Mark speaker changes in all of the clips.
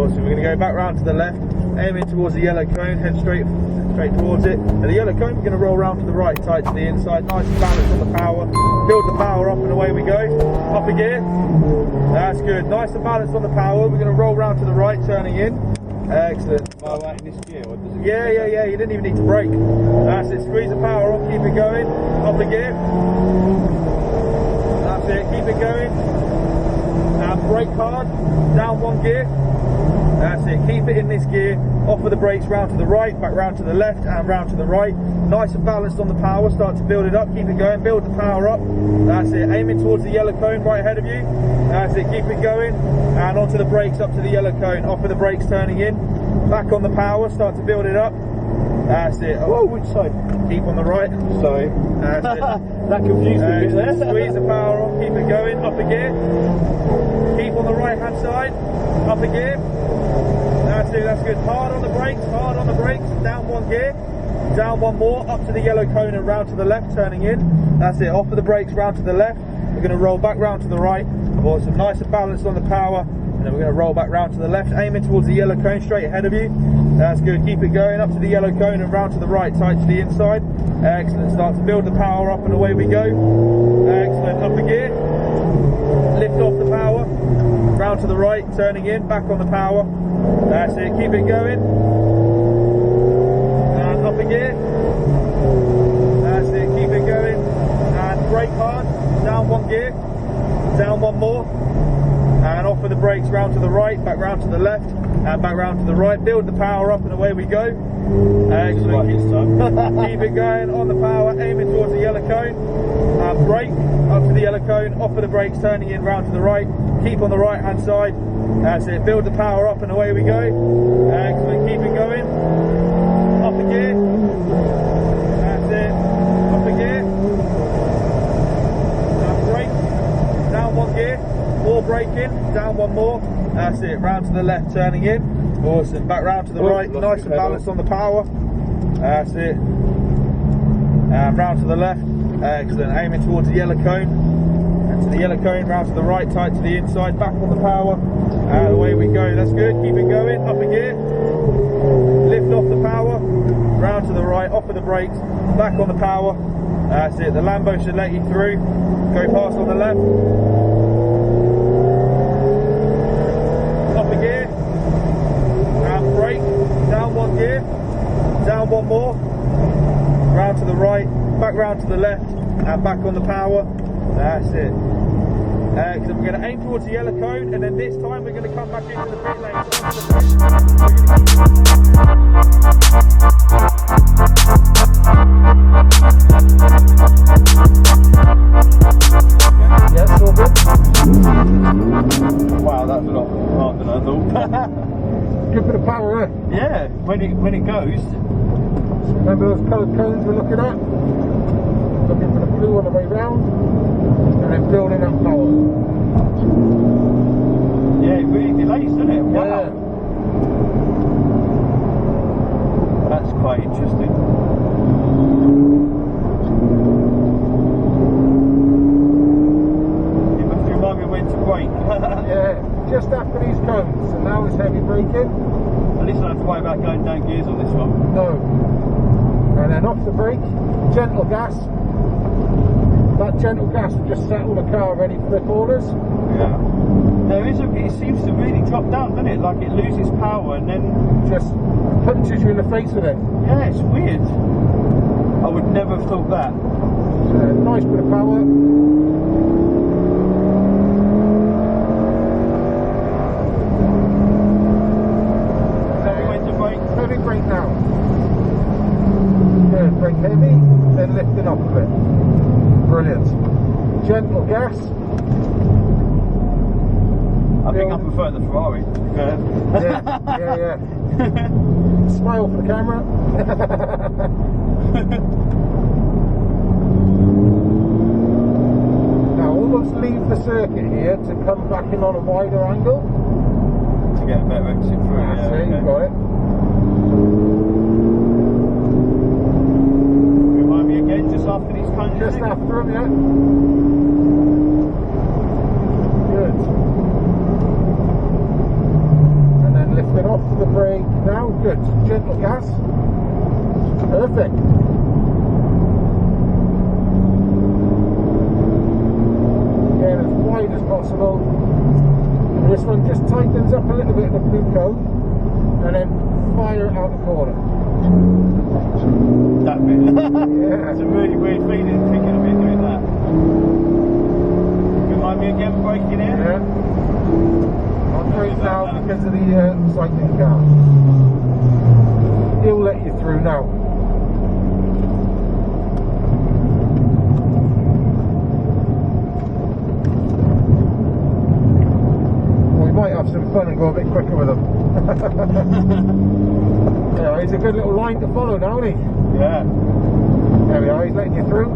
Speaker 1: Awesome. We're going to go back round to the left, aiming towards the yellow cone, head straight towards it. And the yellow cone, we're going to roll round to the right, tight to the inside, nice and balanced on the power. Build the power up and away we go. Up a gear. That's good. Nice and balanced on the power. We're going to roll round to the right, turning in. Excellent.
Speaker 2: Am I right in this gear? Or does it
Speaker 1: Yeah. You didn't even need to brake. That's it. Squeeze the power on, keep it going. Up a gear. That's it. Keep it going. And brake hard. Down one gear. That's it. Keep it in this gear. Off with the brakes, round to the right, back round to the left, and round to the right. Nice and balanced on the power. Start to build it up. Keep it going. Build the power up. That's it. Aiming towards the yellow cone right ahead of you. That's it. Keep it going. And onto the brakes, up to the yellow cone. Off with the brakes, turning in. Back on the power. Start to build it up. That's it.
Speaker 2: Whoa, which side?
Speaker 1: Keep on the right.
Speaker 2: Sorry.
Speaker 1: That's it.
Speaker 2: That confused me a bit there.
Speaker 1: Squeeze the power on. Keep it going. Up a gear. Keep on the right hand side. Up a gear. That's it. That's good. Hard on the brakes. Hard on the brakes. Down one gear. Down one more. Up to the yellow cone and round to the left. Turning in. That's it. Off of the brakes. Round to the left. We're going to roll back round to the right. Awesome. Nice and balanced on the power. And then we're going to roll back round to the left, aiming towards the yellow cone straight ahead of you. That's good. Keep it going up to the yellow cone and round to the right, tight to the inside. Excellent. Start to build the power up and away we go. Excellent. Up a gear. Lift off the power. Round to the right, turning in, back on the power. That's it. Keep it going. And up a gear. That's it. Keep it going. And brake hard. Down one gear. Down one more. And off with the brakes, round to the right, back round to the left, and back round to the right. Build the power up and away we go. Excellent. Keep it going on the power, aiming towards the yellow cone. And brake up to the yellow cone, off with the brakes, turning in round to the right. Keep on the right hand side. That's it. Build the power up and away we go. Excellent. Keep it going. Up a gear. That's it. Up a gear. And brake. Down one gear. More braking, down one more. That's it. Round to the left, turning in. Awesome. Back round to the right, nice and balanced on the power. That's it. And round to the left. Excellent. Aiming towards the yellow cone. And to the yellow cone, round to the right, tight to the inside. Back on the power. And away we go. That's good. Keep it going. Up a gear. Lift off the power. Round to the right, off of the brakes. Back on the power. That's it. The Lambo should let you through. Go past on the left. Up a gear, and brake, down one gear, down one more, round to the right, back round to the left, and back on the power. That's it. Excellent. We're going to aim towards the yellow cone, and then this time we're going to come back into the pit lane.
Speaker 2: Yeah, it's all good. Wow, that's a lot harder than I thought.
Speaker 3: Good bit of power, eh?
Speaker 2: Yeah, when it goes.
Speaker 3: Remember those coloured cones we're looking at? Looking for the blue on the way round, and then building up power.
Speaker 2: Yeah, it really delays, doesn't it? Wow.
Speaker 3: Yeah.
Speaker 2: That's quite interesting. You must remind me when to brake.
Speaker 3: Yeah, just after these cones, and now it's heavy braking.
Speaker 2: At least I don't have to worry about going down gears on this one.
Speaker 3: No. And then off the brake, gentle gas. That gentle gas will just settle the car ready for the corners.
Speaker 2: Yeah. It seems to really drop down, doesn't it? Like it loses power and then
Speaker 3: Just punches you in the face with it.
Speaker 2: yeah, it's weird. I would never have thought that.
Speaker 3: Nice bit of power.
Speaker 2: When to brake.
Speaker 3: Heavy brake now. Good, brake heavy, then lifting off a bit. Brilliant. Gentle gas.
Speaker 2: I think I prefer the Ferrari.
Speaker 3: Yeah. Smile for the camera. Now almost leave the circuit here to come back in on a wider angle.
Speaker 2: To get a better exit through.
Speaker 3: That's
Speaker 2: Yeah,
Speaker 3: it,
Speaker 2: okay.
Speaker 3: you got it.
Speaker 2: Remind me again, just after these cones.
Speaker 3: Just after them, yeah. Good. And then gentle gas. Perfect. Again, as wide as possible. And this one just tightens up a little bit of the blue cone and then fire it out the corner.
Speaker 2: That bit.
Speaker 3: Yeah.
Speaker 2: It's a really weird feeling thinking of it doing that. Remind me again, braking in.
Speaker 3: Yeah. I'll brake now because of the cycling car. He'll let you through now. We might have some fun and go a bit quicker with him. Yeah, he's a good little line to follow now, isn't he?
Speaker 2: Yeah.
Speaker 3: There we are, he's letting you through.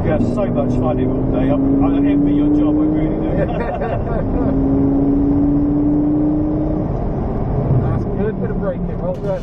Speaker 2: You have so much fun here all day. I envy your job, I really do.
Speaker 3: That's good, bit of braking, well done.